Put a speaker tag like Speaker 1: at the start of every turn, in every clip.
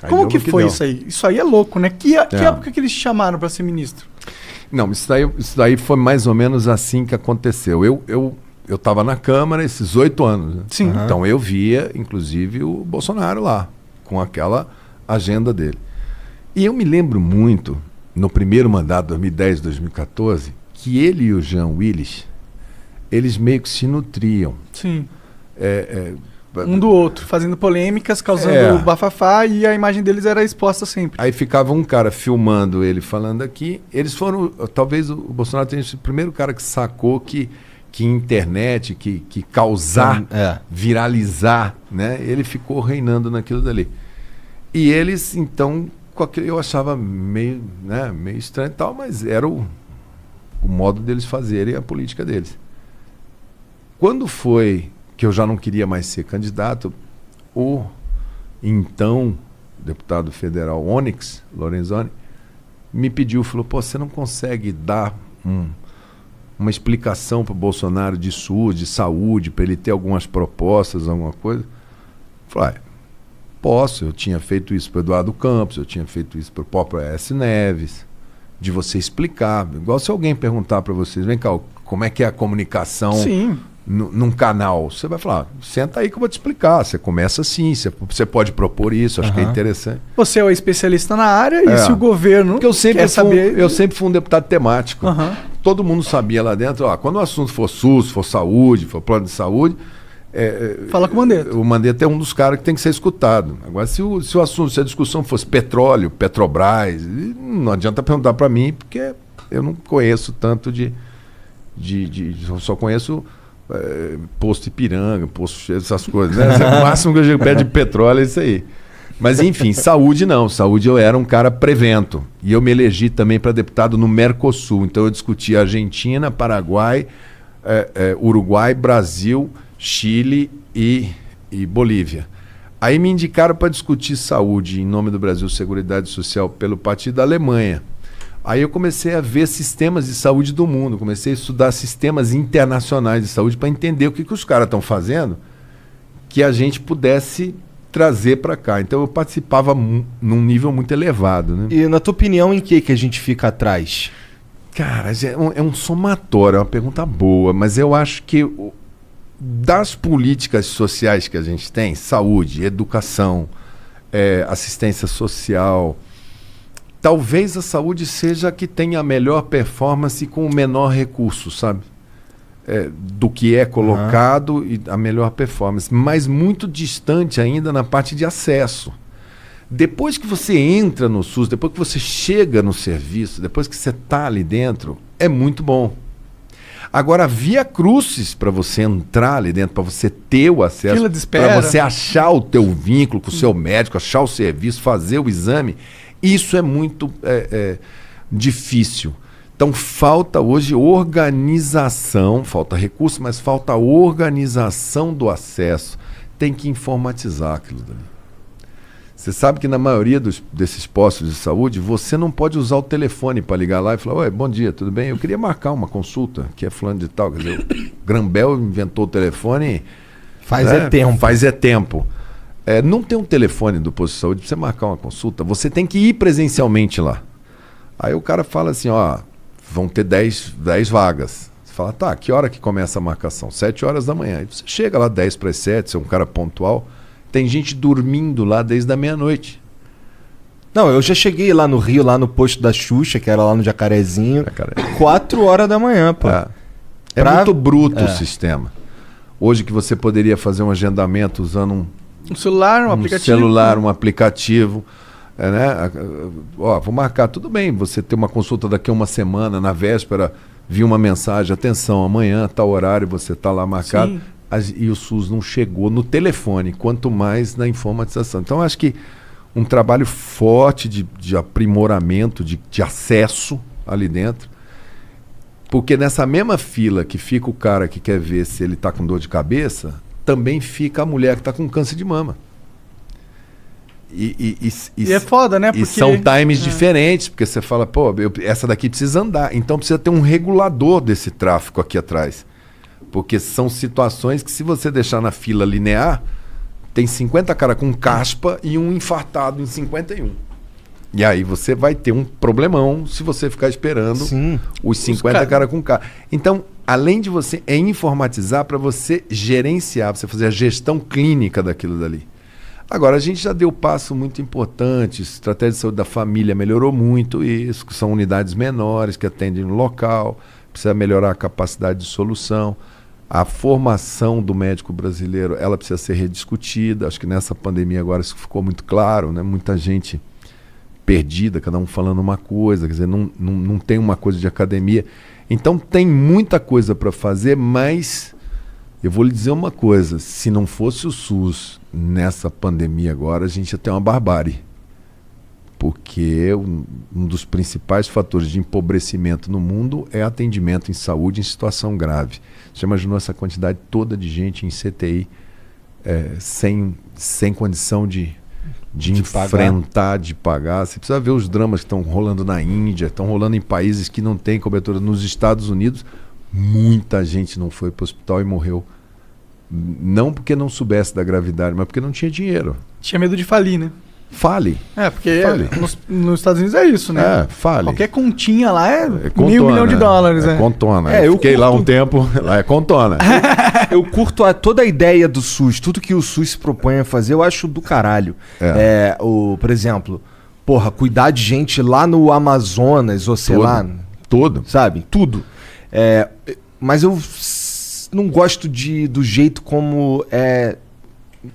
Speaker 1: Aí
Speaker 2: Como
Speaker 1: deu
Speaker 2: que
Speaker 1: no
Speaker 2: foi
Speaker 1: deu.
Speaker 2: isso aí? Isso aí é louco, né? Que época que eles te chamaram para ser ministro?
Speaker 1: Não, isso daí foi mais ou menos assim que aconteceu. Eu estava na Câmara esses 8 anos. Né?
Speaker 2: Sim.
Speaker 3: Aham.
Speaker 1: Então eu via, inclusive, o Bolsonaro lá, com aquela agenda dele. E eu me lembro muito, no primeiro mandato, 2010, 2014, que ele e o Jean Willis, eles meio que se nutriam.
Speaker 2: Sim. Um do outro, fazendo polêmicas, causando bafafá, e a imagem deles era exposta sempre.
Speaker 1: Aí ficava um cara filmando ele falando aqui. Eles foram, talvez o Bolsonaro tenha sido o primeiro cara que sacou que internet, que causar, viralizar, né? Ele ficou reinando naquilo dali. E eles, então, eu achava meio estranho e tal, mas era o modo deles fazerem a política deles. Quando foi que eu já não queria mais ser candidato, o então deputado federal Onyx Lorenzoni me pediu, falou, pô, você não consegue dar uma explicação para o Bolsonaro de SUS, de saúde, para ele ter algumas propostas, alguma coisa? Eu falei, posso, eu tinha feito isso para o Eduardo Campos, eu tinha feito isso para o próprio Aécio Neves, de você explicar, igual se alguém perguntar para vocês, vem cá, como é que é a comunicação num canal? Você vai falar, senta aí que eu vou te explicar, você começa assim, você pode propor isso, acho que é interessante.
Speaker 2: Você é o especialista na área, e se o governo
Speaker 1: Porque eu sempre fui um deputado temático. Todo mundo sabia lá dentro, quando o assunto for SUS, for saúde, for plano de saúde,
Speaker 2: fala com o Mandetta.
Speaker 1: O Mandetta é um dos caras que tem que ser escutado. Agora, se o assunto, se a discussão fosse petróleo, Petrobras, não adianta perguntar para mim, porque eu não conheço tanto eu só conheço posto Ipiranga, posto essas coisas, né? O máximo que eu digo perto de petróleo é isso aí. Mas enfim, saúde não. Saúde eu era um cara prevento. E eu me elegi também para deputado no Mercosul. Então eu discuti Argentina, Paraguai, Uruguai, Brasil, Chile e Bolívia. Aí me indicaram para discutir saúde em nome do Brasil, Seguridade Social, pelo Partido da Alemanha. Aí eu comecei a ver sistemas de saúde do mundo, comecei a estudar sistemas internacionais de saúde para entender o que os caras estão fazendo que a gente pudesse trazer para cá. Então eu participava num nível muito elevado. Né?
Speaker 3: E na tua opinião, em que a gente fica atrás?
Speaker 1: Cara, é um somatório, é uma pergunta boa, mas eu acho que das políticas sociais que a gente tem, saúde, educação, assistência social, talvez a saúde seja a que tenha a melhor performance com o menor recurso, sabe? Do que é colocado e a melhor performance, mas muito distante ainda na parte de acesso. Depois que você entra no SUS, depois que você chega no serviço, depois que você está ali dentro, é muito bom. Agora, via crucis para você entrar ali dentro, para você ter o acesso, para você achar o teu vínculo com o seu médico, achar o serviço, fazer o exame, isso é muito difícil. Então falta hoje organização, falta recurso, mas falta organização do acesso. Tem que informatizar aquilo dali. Você sabe que na maioria desses postos de saúde, você não pode usar o telefone para ligar lá e falar, oi, bom dia, tudo bem? Eu queria marcar uma consulta, que é fulano de tal. Quer dizer, o Grambel inventou o telefone...
Speaker 3: Faz
Speaker 1: tempo. Não tem um telefone do posto de saúde para você marcar uma consulta. Você tem que ir presencialmente lá. Aí o cara fala assim, vão ter 10 vagas. Você fala, tá, que hora que começa a marcação? 7 horas da manhã. Aí você chega lá 10 para as 7, você é um cara pontual. Tem gente dormindo lá desde a meia-noite.
Speaker 3: Não, eu já cheguei lá no Rio, lá no posto da Xuxa, que era lá no Jacarezinho, 4 horas da manhã, pô.
Speaker 1: É muito bruto o sistema. Hoje que você poderia fazer um agendamento usando
Speaker 2: um celular, um
Speaker 1: aplicativo, né? Vou marcar, tudo bem, você ter uma consulta daqui a uma semana, na véspera, vir uma mensagem, atenção, amanhã, tal horário, você está lá marcado. Sim. E o SUS não chegou no telefone, quanto mais na informatização. Então, acho que um trabalho forte de aprimoramento, de acesso ali dentro, porque nessa mesma fila que fica o cara que quer ver se ele está com dor de cabeça, também fica a mulher que está com câncer de mama. E
Speaker 2: é foda, né?
Speaker 1: Porque, e são times diferentes, porque você fala, pô, essa daqui precisa andar. Então precisa ter um regulador desse tráfego aqui atrás. Porque são situações que, se você deixar na fila linear, tem 50 cara com caspa e um infartado em 51. E aí você vai ter um problemão se você ficar esperando os 50 cara com caspa. Então, além de você informatizar para você gerenciar, pra você fazer a gestão clínica daquilo dali. Agora, a gente já deu passo muito importante, a estratégia de saúde da família melhorou muito isso, que são unidades menores que atendem no local, precisa melhorar a capacidade de solução. A formação do médico brasileiro, ela precisa ser rediscutida. Acho que nessa pandemia agora isso ficou muito claro, né? Muita gente perdida, cada um falando uma coisa, quer dizer, não tem uma coisa de academia. Então tem muita coisa para fazer, mas eu vou lhe dizer uma coisa, se não fosse o SUS nessa pandemia agora, a gente ia ter uma barbárie. Porque um dos principais fatores de empobrecimento no mundo é atendimento em saúde em situação grave. Você imaginou essa quantidade toda de gente em CTI sem condição de enfrentar, de pagar? Você precisa ver os dramas que estão rolando na Índia, estão rolando em países que não têm cobertura. Nos Estados Unidos, muita gente não foi para o hospital e morreu. Não porque não soubesse da gravidade, mas porque não tinha dinheiro.
Speaker 2: Tinha medo de falir, né?
Speaker 1: Fale.
Speaker 2: Porque nos Estados Unidos é isso, né?
Speaker 1: Fale.
Speaker 2: Qualquer continha lá é
Speaker 1: contona,
Speaker 2: $1 milhão.
Speaker 1: É contona. Eu fiquei lá um tempo, lá é contona.
Speaker 3: Eu curto toda a ideia do SUS, tudo que o SUS se propõe a fazer, eu acho do caralho. Por exemplo, cuidar de gente lá no Amazonas, ou sei lá.
Speaker 1: Tudo.
Speaker 3: Sabe? Tudo. Mas eu não gosto do jeito como é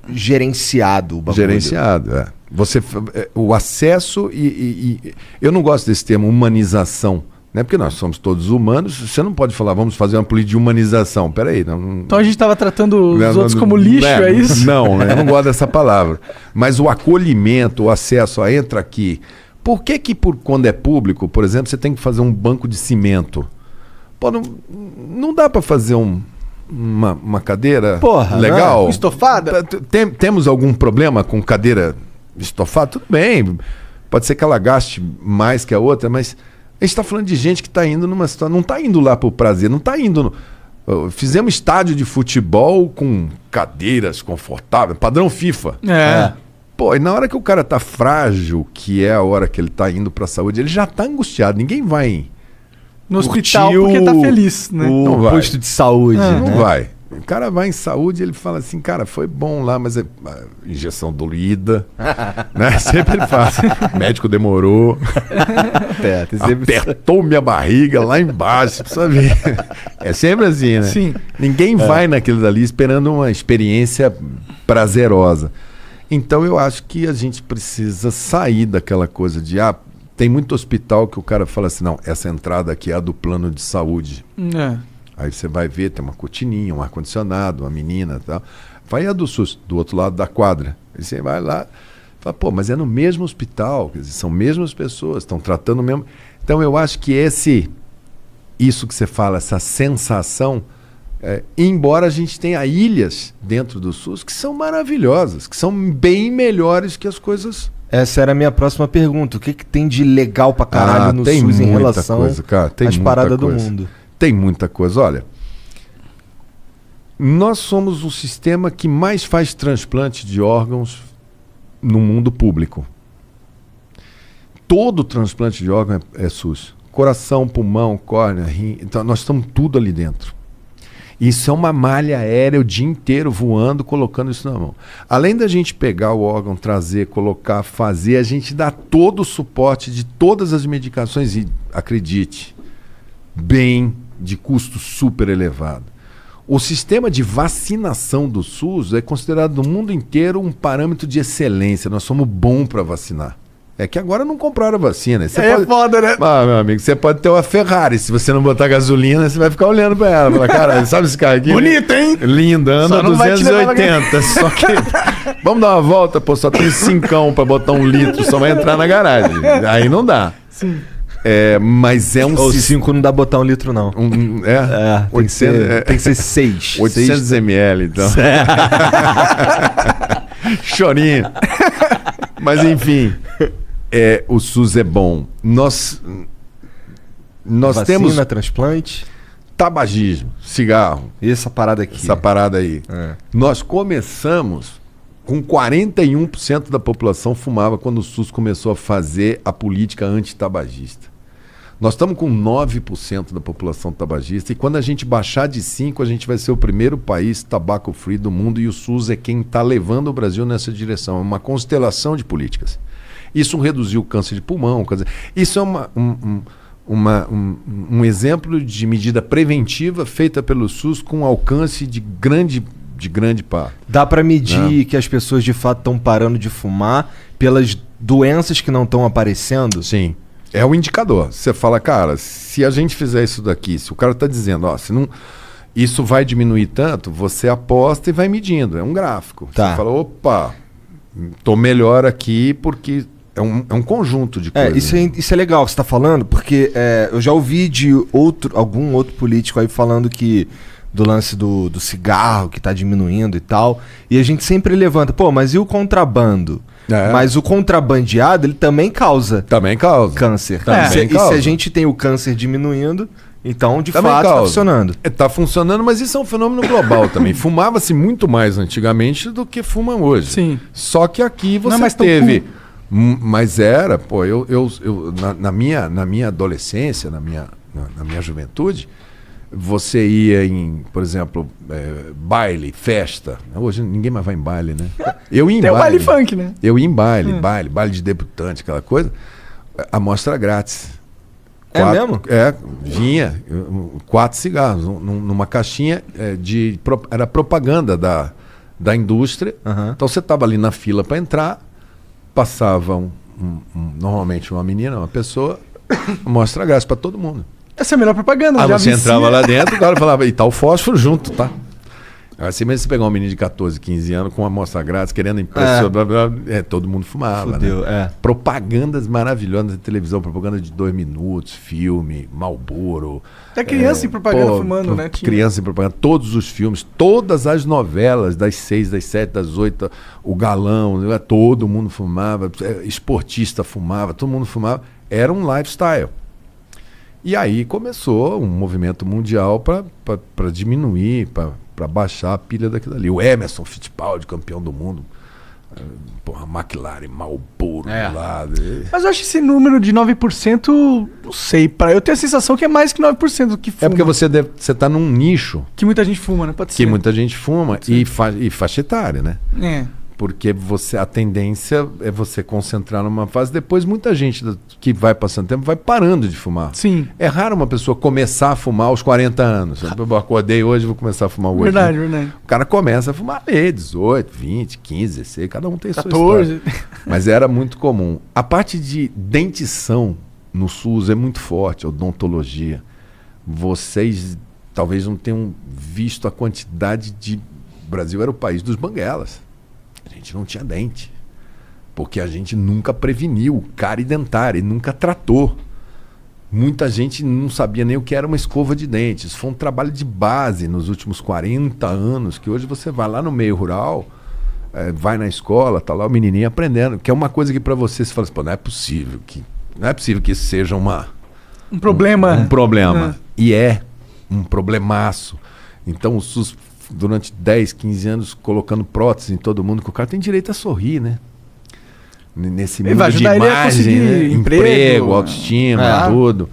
Speaker 3: gerenciado o bagulho.
Speaker 1: Gerenciado, o acesso eu não gosto desse termo humanização, né? Porque nós somos todos humanos, você não pode falar, vamos fazer uma política de humanização. Peraí.
Speaker 2: Então a gente estava tratando os outros como lixo, é isso?
Speaker 1: Não, eu não gosto dessa palavra. Mas o acolhimento, o acesso, entra aqui. Por que quando é público, por exemplo, você tem que fazer um banco de cimento? Não dá para fazer uma cadeira legal?
Speaker 2: Estofada?
Speaker 1: Temos algum problema com cadeira estofada? Tudo bem. Pode ser que ela gaste mais que a outra, mas a gente está falando de gente que está indo numa situação. Não está indo lá por prazer, não está indo. Fizemos estádio de futebol com cadeiras confortáveis, padrão FIFA. E na hora que o cara está frágil, que é a hora que ele está indo para a saúde, ele já está angustiado. Ninguém vai
Speaker 2: no hospital porque tá feliz, né?
Speaker 3: O posto de saúde.
Speaker 1: Não vai. O cara vai em saúde, ele fala assim, cara, foi bom lá, mas injeção doída, né? Sempre ele fala. O médico demorou. Apertou minha barriga lá embaixo, precisa ver. É sempre assim, né?
Speaker 2: Sim.
Speaker 1: Ninguém vai naquilo dali esperando uma experiência prazerosa. Então eu acho que a gente precisa sair daquela coisa de tem muito hospital que o cara fala assim, não, essa entrada aqui é a do plano de saúde. Aí você vai ver, tem uma cortininha, um ar-condicionado, uma menina e tal. Vai a do SUS, do outro lado da quadra. Aí você vai lá, fala, mas é no mesmo hospital, quer dizer, são mesmas pessoas, estão tratando o mesmo. Então eu acho que isso que você fala, essa sensação, embora a gente tenha ilhas dentro do SUS que são maravilhosas, que são bem melhores que as coisas.
Speaker 3: Essa era a minha próxima pergunta. O que tem de legal pra caralho no SUS em relação às paradas do mundo?
Speaker 1: Tem muita coisa. Olha, nós somos o sistema que mais faz transplante de órgãos no mundo público. Todo transplante de órgão é SUS. Coração, pulmão, córnea, rim. Então nós estamos tudo ali dentro. Isso é uma malha aérea o dia inteiro voando, colocando isso na mão. Além da gente pegar o órgão, trazer, colocar, fazer, a gente dá todo o suporte de todas as medicações e, acredite, de custo super elevado. O sistema de vacinação do SUS é considerado no mundo inteiro um parâmetro de excelência. Nós somos bons para vacinar. É que agora não compraram a vacina.
Speaker 2: Foda, né?
Speaker 1: Meu amigo, você pode ter uma Ferrari. Se você não botar gasolina, você vai ficar olhando pra ela. Fala, cara, sabe esse carro aqui?
Speaker 2: Bonito, hein?
Speaker 1: Lindo, anda 280. Só que. Vamos dar uma volta, só tem 5 pra botar 1 litro, só vai entrar na garagem. Aí não dá.
Speaker 2: Sim.
Speaker 1: Mas é um...
Speaker 3: Ou 5 não dá botar 1 litro, não.
Speaker 1: Tem
Speaker 3: que ser 6.
Speaker 1: 800 ml, então. Chorinho. Mas enfim... o SUS é bom. Nós
Speaker 3: Vacina,
Speaker 1: temos
Speaker 3: transplante,
Speaker 1: tabagismo, cigarro.
Speaker 3: E essa parada aqui.
Speaker 1: Essa parada aí. Nós começamos com 41% da população fumava quando o SUS começou a fazer a política antitabagista. Nós estamos com 9% da população tabagista e quando a gente baixar de 5%, a gente vai ser o primeiro país tabaco-free do mundo e o SUS é quem está levando o Brasil nessa direção. É uma constelação de políticas. Isso reduziu o câncer de pulmão. Isso é um exemplo de medida preventiva feita pelo SUS com alcance de grande par.
Speaker 3: Dá para medir que as pessoas de fato estão parando de fumar pelas doenças que não estão aparecendo?
Speaker 1: Sim. É o indicador. Você fala, cara, se a gente fizer isso daqui, se o cara está dizendo, ó, se não, isso vai diminuir tanto, você aposta e vai medindo. É um gráfico.
Speaker 3: Tá.
Speaker 1: Você fala, opa, tô melhor aqui porque é um conjunto de coisas.
Speaker 3: Isso é legal que você está falando, porque eu já ouvi de algum outro político aí falando que do lance do cigarro que está diminuindo e tal, e a gente sempre levanta, pô, mas e o contrabando? Mas o contrabandeado, ele também causa câncer. E se a gente tem o câncer diminuindo, então de fato está funcionando.
Speaker 1: Está funcionando, mas isso é um fenômeno global também. Fumava-se muito mais antigamente do que fumam hoje.
Speaker 2: Sim.
Speaker 1: Só que aqui você teve... Mas era, pô, na minha adolescência, na minha juventude, você ia em, por exemplo, baile, festa. Hoje ninguém mais vai em baile, né? Eu ia em baile.
Speaker 2: Tem o baile funk, né?
Speaker 1: Eu ia em baile de debutante, aquela coisa. Amostra grátis.
Speaker 3: Mesmo?
Speaker 1: Vinha 4 cigarros numa caixinha era propaganda da indústria.
Speaker 3: Uhum.
Speaker 1: Então você estava ali na fila para entrar, passava normalmente uma menina, uma pessoa, amostra grátis para todo mundo.
Speaker 2: Essa é a melhor propaganda.
Speaker 1: Aí você entrava lá dentro, o cara falava, e tá o fósforo junto, tá? Assim mesmo você pegar um menino de 14, 15 anos com uma amostra grátis, querendo impressionar, todo mundo fumava.
Speaker 3: Fudeu,
Speaker 1: né? Propagandas maravilhosas na televisão, propaganda de 2 minutos, filme, Marlboro.
Speaker 2: Até criança em propaganda fumando, né?
Speaker 1: Criança em propaganda, todos os filmes, todas as novelas, das 6, das 7, das 8, o galão, todo mundo fumava, esportista fumava, todo mundo fumava. Era um lifestyle. E aí começou um movimento mundial para diminuir, para baixar a pilha daquilo ali. O Emerson Fittipaldi, campeão do mundo. Porra, McLaren, Marlboro do lado.
Speaker 2: Mas eu acho esse número de 9%, não sei, eu tenho a sensação que é mais que 9% do que fuma.
Speaker 1: É porque você tá num nicho.
Speaker 2: Que muita gente fuma, né? Pode ser.
Speaker 1: Que muita gente fuma e faixa etária, né? Porque a tendência é você concentrar numa fase. Depois, muita gente que vai passando tempo vai parando de fumar.
Speaker 2: Sim.
Speaker 1: É raro uma pessoa começar a fumar aos 40 anos. Eu acordei hoje, vou começar a fumar hoje.
Speaker 2: Verdade,
Speaker 1: né?
Speaker 2: verdade.
Speaker 1: O cara começa a fumar 18, 20, 15, 16. Cada um tem
Speaker 2: 14.
Speaker 1: Sua história. Mas era muito comum. A parte de dentição no SUS é muito forte, a odontologia. Vocês talvez não tenham visto a quantidade de... O Brasil era o país dos banguelas. A gente não tinha dente, porque a gente nunca preveniu cárie dentária e nunca tratou. Muita gente não sabia nem o que era uma escova de dentes. Isso foi um trabalho de base nos últimos 40 anos, que hoje você vai lá no meio rural, vai na escola, tá lá o menininho aprendendo, que é uma coisa que para você se fala assim, pô, não é possível que isso seja
Speaker 2: um problema.
Speaker 1: Um problema. E é um problemaço. Então o SUS durante 10, 15 anos colocando prótese em todo mundo, que o cara tem direito a sorrir, né? Nesse mundo de imagem, né? Emprego, autoestima, tudo.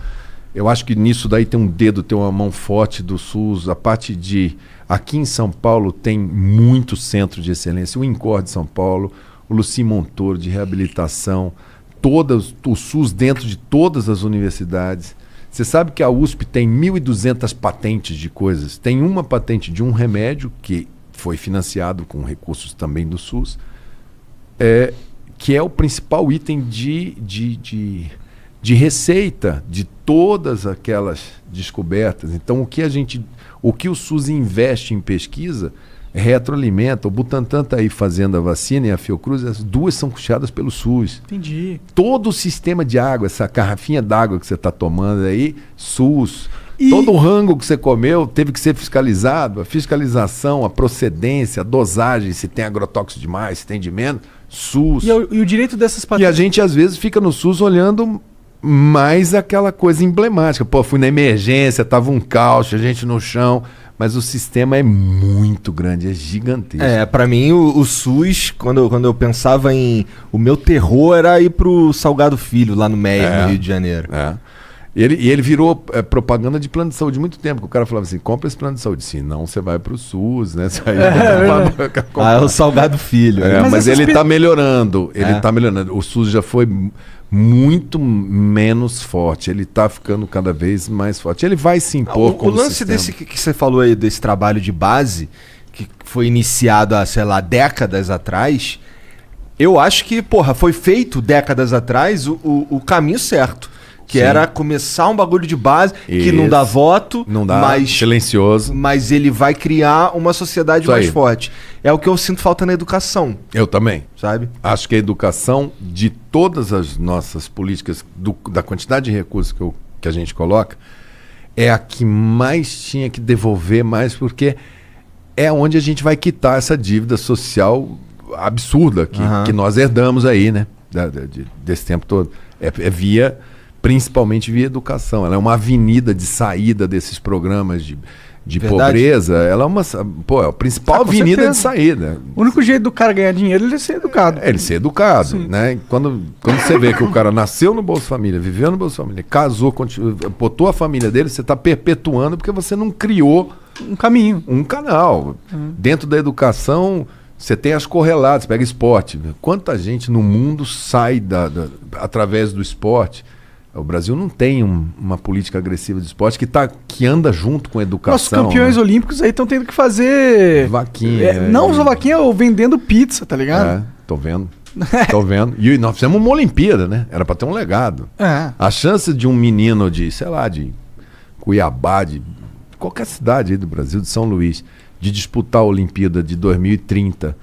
Speaker 1: Eu acho que nisso daí tem um dedo, tem uma mão forte do SUS. A parte de... Aqui em São Paulo tem muito centro de excelência. O INCOR de São Paulo, o Luci Montoro de reabilitação, o SUS dentro de todas as universidades. Você sabe que a USP tem 1.200 patentes de coisas. Tem uma patente de um remédio que foi financiado com recursos também do SUS, que é o principal item de receita de todas aquelas descobertas. Então, o que o SUS investe em pesquisa retroalimenta. O Butantan está aí fazendo a vacina e a Fiocruz, as duas são custeadas pelo SUS.
Speaker 2: Entendi.
Speaker 1: Todo o sistema de água, essa garrafinha d'água que você está tomando aí, SUS. Todo o rango que você comeu teve que ser fiscalizado. A fiscalização, a procedência, a dosagem, se tem agrotóxico demais, se tem de menos, SUS.
Speaker 2: E o direito dessas patentes?
Speaker 1: E a gente, às vezes, fica no SUS olhando mais aquela coisa emblemática. Pô, fui na emergência, tava um caos, a gente no chão. Mas o sistema é muito grande, é gigantesco.
Speaker 3: Pra mim o SUS, quando eu pensava em... O meu terror era ir pro Salgado Filho, lá no Meier, no Rio de Janeiro.
Speaker 1: Ele virou propaganda de plano de saúde há muito tempo, que o cara falava assim, compra esse plano de saúde, senão você vai pro SUS, né?
Speaker 3: É o Salgado Filho.
Speaker 1: Mas ele tá melhorando, tá melhorando. O SUS já foi muito menos forte, ele tá ficando cada vez mais forte. Ele vai se impor como
Speaker 3: o lance
Speaker 1: sistema.
Speaker 3: desse que você falou aí, desse trabalho de base, que foi iniciado há, sei lá, décadas atrás, eu acho que, foi feito décadas atrás o caminho certo. Que era começar um bagulho de base, que não dá voto,
Speaker 1: não dá, silencioso.
Speaker 3: Mas ele vai criar uma sociedade mais forte. É o que eu sinto falta na educação.
Speaker 1: Eu também.
Speaker 3: Sabe?
Speaker 1: Acho que a educação, de todas as nossas políticas, da quantidade de recursos que a gente coloca, é a que mais tinha que devolver mais, porque é onde a gente vai quitar essa dívida social absurda que nós herdamos aí, né? Desse tempo todo. Principalmente via educação. Ela é uma avenida de saída desses programas de pobreza. Ela é é a principal avenida de saída.
Speaker 2: O único jeito do cara ganhar dinheiro é ele ser educado.
Speaker 1: Ele ser educado, né? Quando você vê que o cara nasceu no Bolsa Família, viveu no Bolsa Família, casou, botou a família dele, você está perpetuando porque você não criou
Speaker 2: um caminho,
Speaker 1: um canal. Dentro da educação, você tem as correlatas, pega esporte. Quanta gente no mundo sai através do esporte? O Brasil não tem uma política agressiva de esporte que anda junto com a educação.
Speaker 2: Nossos campeões olímpicos aí estão tendo que fazer...
Speaker 1: Vaquinha.
Speaker 2: Não só vaquinha, ou vendendo pizza, tá ligado?
Speaker 1: Tô vendo. E nós fizemos uma Olimpíada, né? Era pra ter um legado. A chance de um menino de, sei lá, de Cuiabá, de qualquer cidade aí do Brasil, de São Luís, de disputar a Olimpíada de 2030,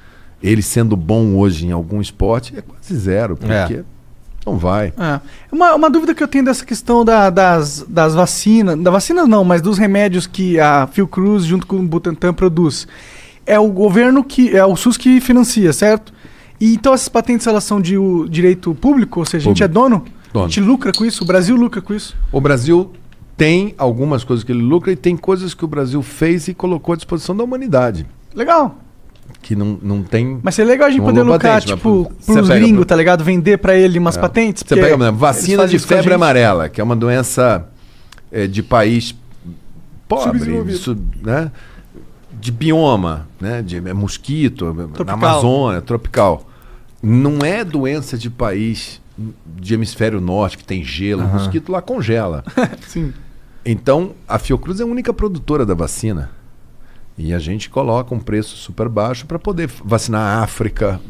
Speaker 1: ele sendo bom hoje em algum esporte, é quase zero, porque... Não vai.
Speaker 2: Uma dúvida que eu tenho dessa questão das vacinas, da vacina não, mas dos remédios que a Fiocruz junto com o Butantan produz. É o governo é o SUS que financia, certo? E então essas patentes elas são de direito público, ou seja, a gente é dono? A gente lucra com isso? O Brasil lucra com isso?
Speaker 1: O Brasil tem algumas coisas que ele lucra e tem coisas que o Brasil fez e colocou à disposição da humanidade.
Speaker 2: Legal.
Speaker 1: Que não tem...
Speaker 2: Mas seria legal a gente poder lucrar, patente, tipo, pros gringos, tá ligado? Vender pra ele umas patentes.
Speaker 1: Você pega, né, vacina de febre amarela, que é uma doença de país pobre, né? De bioma, né? De mosquito, na Amazônia, tropical. Não é doença de país de hemisfério norte, que tem gelo. O mosquito lá congela.
Speaker 2: Sim.
Speaker 1: Então, a Fiocruz é a única produtora da vacina. E a gente coloca um preço super baixo para poder vacinar a África,